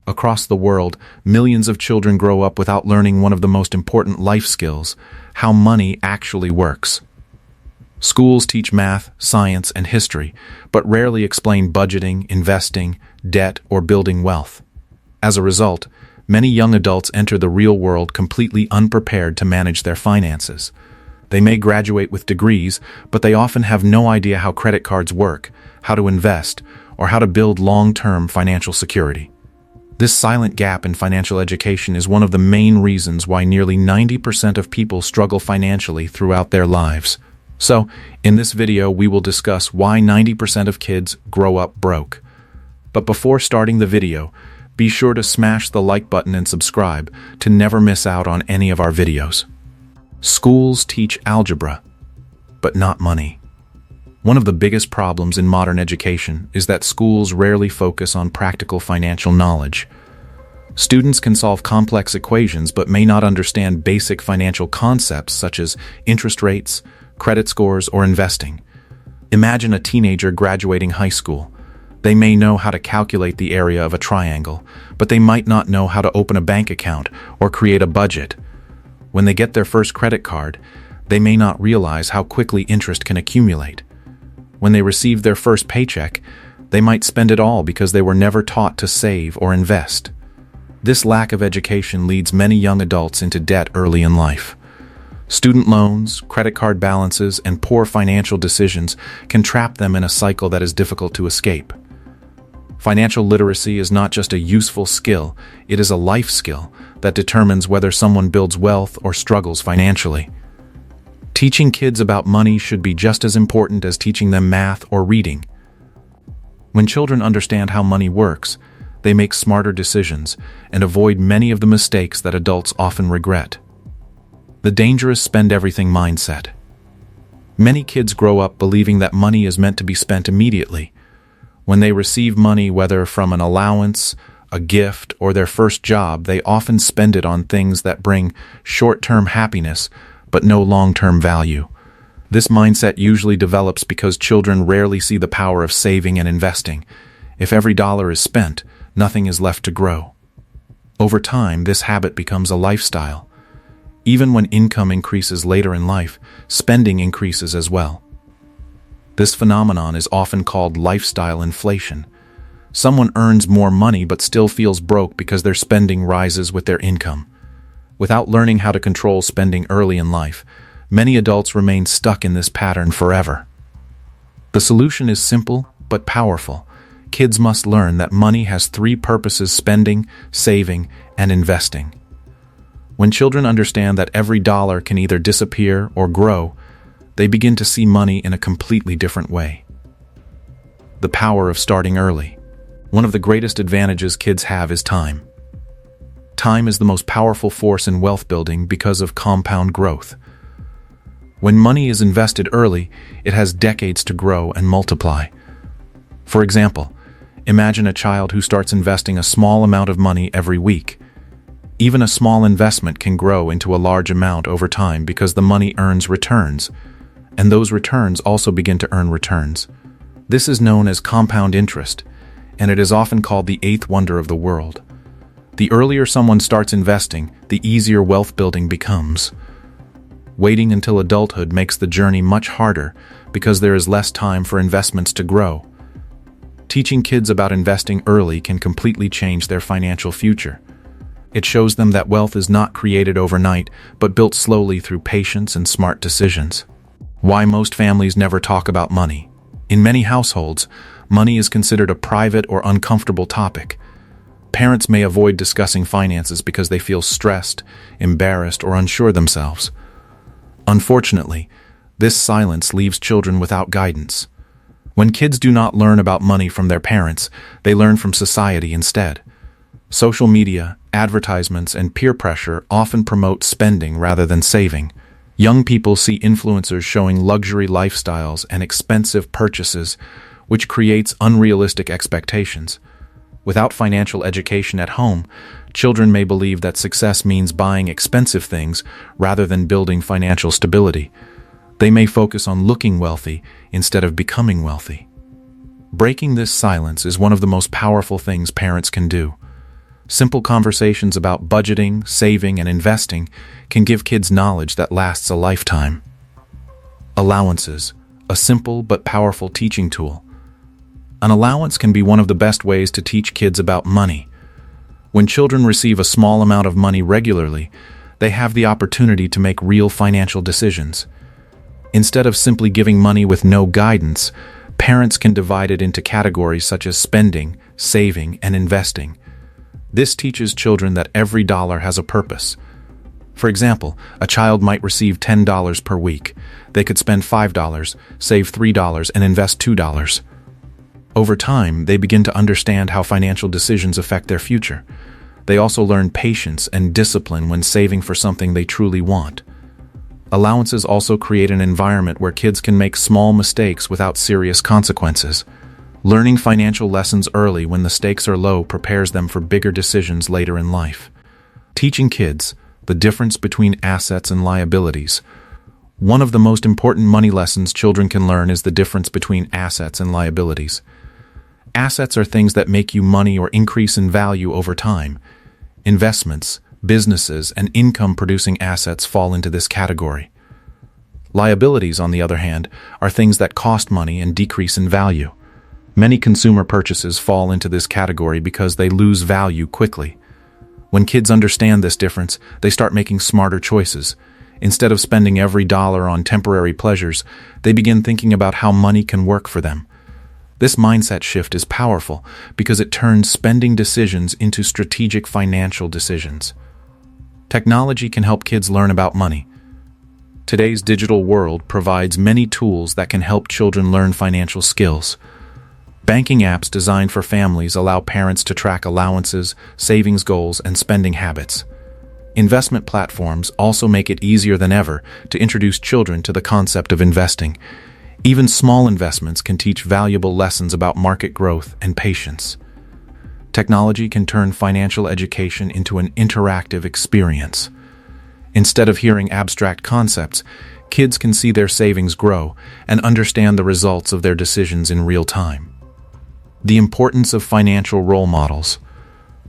Across the world, millions of children grow up without learning one of the most important life skills: how money actually works. Schools teach math, science, and history, but rarely explain budgeting, investing, debt, or building wealth. As a result, many young adults enter the real world completely unprepared to manage their finances. They may graduate with degrees, but they often have no idea how credit cards work, how to invest, or how to build long-term financial security. This silent gap in financial education is one of the main reasons why nearly 90% of people struggle financially throughout their lives. So, in this video, we will discuss why 90% of kids grow up broke. But before starting the video, be sure to smash the like button and subscribe to never miss out on any of our videos. Schools teach algebra, but not money. One of the biggest problems in modern education is that schools rarely focus on practical financial knowledge. Students can solve complex equations but may not understand basic financial concepts such as interest rates, credit scores, or investing. Imagine a teenager graduating high school. They may know how to calculate the area of a triangle, but they might not know how to open a bank account or create a budget. When they get their first credit card, they may not realize how quickly interest can accumulate. When they receive their first paycheck, they might spend it all because they were never taught to save or invest. This lack of education leads many young adults into debt early in life. Student loans, credit card balances, and poor financial decisions can trap them in a cycle that is difficult to escape. Financial literacy is not just a useful skill, it is a life skill that determines whether someone builds wealth or struggles financially. Teaching kids about money should be just as important as teaching them math or reading. When children understand how money works, they make smarter decisions and avoid many of the mistakes that adults often regret. The dangerous spend-everything mindset. Many kids grow up believing that money is meant to be spent immediately. When they receive money, whether from an allowance, a gift, or their first job, they often spend it on things that bring short-term happiness but no long-term value. This mindset usually develops because children rarely see the power of saving and investing. If every dollar is spent, nothing is left to grow. Over time, this habit becomes a lifestyle. Even when income increases later in life, spending increases as well. This phenomenon is often called lifestyle inflation. Someone earns more money but still feels broke because their spending rises with their income. Without learning how to control spending early in life, many adults remain stuck in this pattern forever. The solution is simple but powerful. Kids must learn that money has three purposes: spending, saving, and investing. When children understand that every dollar can either disappear or grow, they begin to see money in a completely different way. The power of starting early. One of the greatest advantages kids have is time. Time is the most powerful force in wealth building because of compound growth. When money is invested early, it has decades to grow and multiply. For example, imagine a child who starts investing a small amount of money every week. Even a small investment can grow into a large amount over time because the money earns returns, and those returns also begin to earn returns. This is known as compound interest, and it is often called the eighth wonder of the world. The earlier someone starts investing, the easier wealth building becomes. Waiting until adulthood makes the journey much harder because there is less time for investments to grow. Teaching kids about investing early can completely change their financial future. It shows them that wealth is not created overnight, but built slowly through patience and smart decisions. Why most families never talk about money. In many households, money is considered a private or uncomfortable topic. Parents may avoid discussing finances because they feel stressed, embarrassed, or unsure themselves. Unfortunately, this silence leaves children without guidance. When kids do not learn about money from their parents, they learn from society instead. Social media, advertisements, and peer pressure often promote spending rather than saving. Young people see influencers showing luxury lifestyles and expensive purchases, which creates unrealistic expectations. Without financial education at home, children may believe that success means buying expensive things rather than building financial stability. They may focus on looking wealthy instead of becoming wealthy. Breaking this silence is one of the most powerful things parents can do. Simple conversations about budgeting, saving, and investing can give kids knowledge that lasts a lifetime. Allowances, a simple but powerful teaching tool. An allowance can be one of the best ways to teach kids about money. When children receive a small amount of money regularly, they have the opportunity to make real financial decisions. Instead of simply giving money with no guidance, parents can divide it into categories such as spending, saving, and investing. This teaches children that every dollar has a purpose. For example, a child might receive $10 per week. They could spend $5, save $3, and invest $2. Over time, they begin to understand how financial decisions affect their future. They also learn patience and discipline when saving for something they truly want. Allowances also create an environment where kids can make small mistakes without serious consequences. Learning financial lessons early when the stakes are low prepares them for bigger decisions later in life. Teaching kids the difference between assets and liabilities. One of the most important money lessons children can learn is the difference between assets and liabilities. Assets are things that make you money or increase in value over time. Investments, businesses, and income-producing assets fall into this category. Liabilities, on the other hand, are things that cost money and decrease in value. Many consumer purchases fall into this category because they lose value quickly. When kids understand this difference, they start making smarter choices. Instead of spending every dollar on temporary pleasures, they begin thinking about how money can work for them. This mindset shift is powerful because it turns spending decisions into strategic financial decisions. Technology can help kids learn about money. Today's digital world provides many tools that can help children learn financial skills. Banking apps designed for families allow parents to track allowances, savings goals, and spending habits. Investment platforms also make it easier than ever to introduce children to the concept of investing. Even small investments can teach valuable lessons about market growth and patience. Technology can turn financial education into an interactive experience. Instead of hearing abstract concepts, kids can see their savings grow and understand the results of their decisions in real time. The importance of financial role models.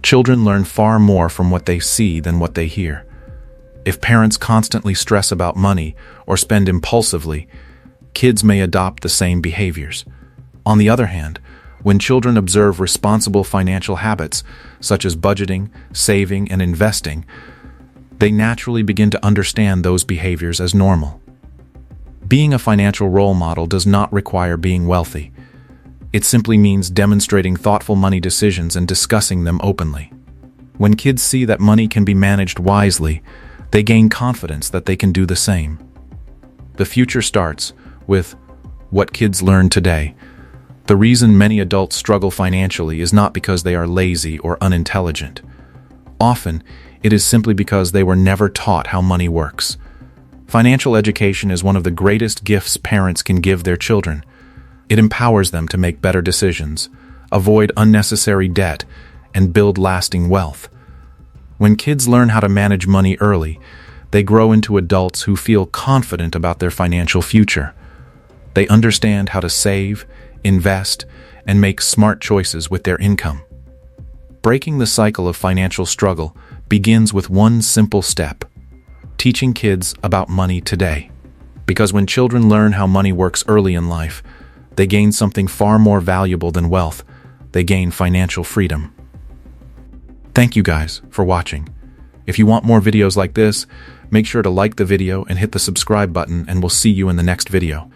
Children learn far more from what they see than what they hear. If parents constantly stress about money or spend impulsively, kids may adopt the same behaviors. On the other hand, when children observe responsible financial habits, such as budgeting, saving, and investing, they naturally begin to understand those behaviors as normal. Being a financial role model does not require being wealthy. It simply means demonstrating thoughtful money decisions and discussing them openly. When kids see that money can be managed wisely, they gain confidence that they can do the same. The future starts with what kids learn today. The reason many adults struggle financially is not because they are lazy or unintelligent. Often, it is simply because they were never taught how money works. Financial education is one of the greatest gifts parents can give their children. It empowers them to make better decisions, avoid unnecessary debt, and build lasting wealth. When kids learn how to manage money early, they grow into adults who feel confident about their financial future. They understand how to save, invest, and make smart choices with their income. Breaking the cycle of financial struggle begins with one simple step: teaching kids about money today. Because when children learn how money works early in life, they gain something far more valuable than wealth. They gain financial freedom. Thank you guys for watching. If you want more videos like this, make sure to like the video and hit the subscribe button, and we'll see you in the next video.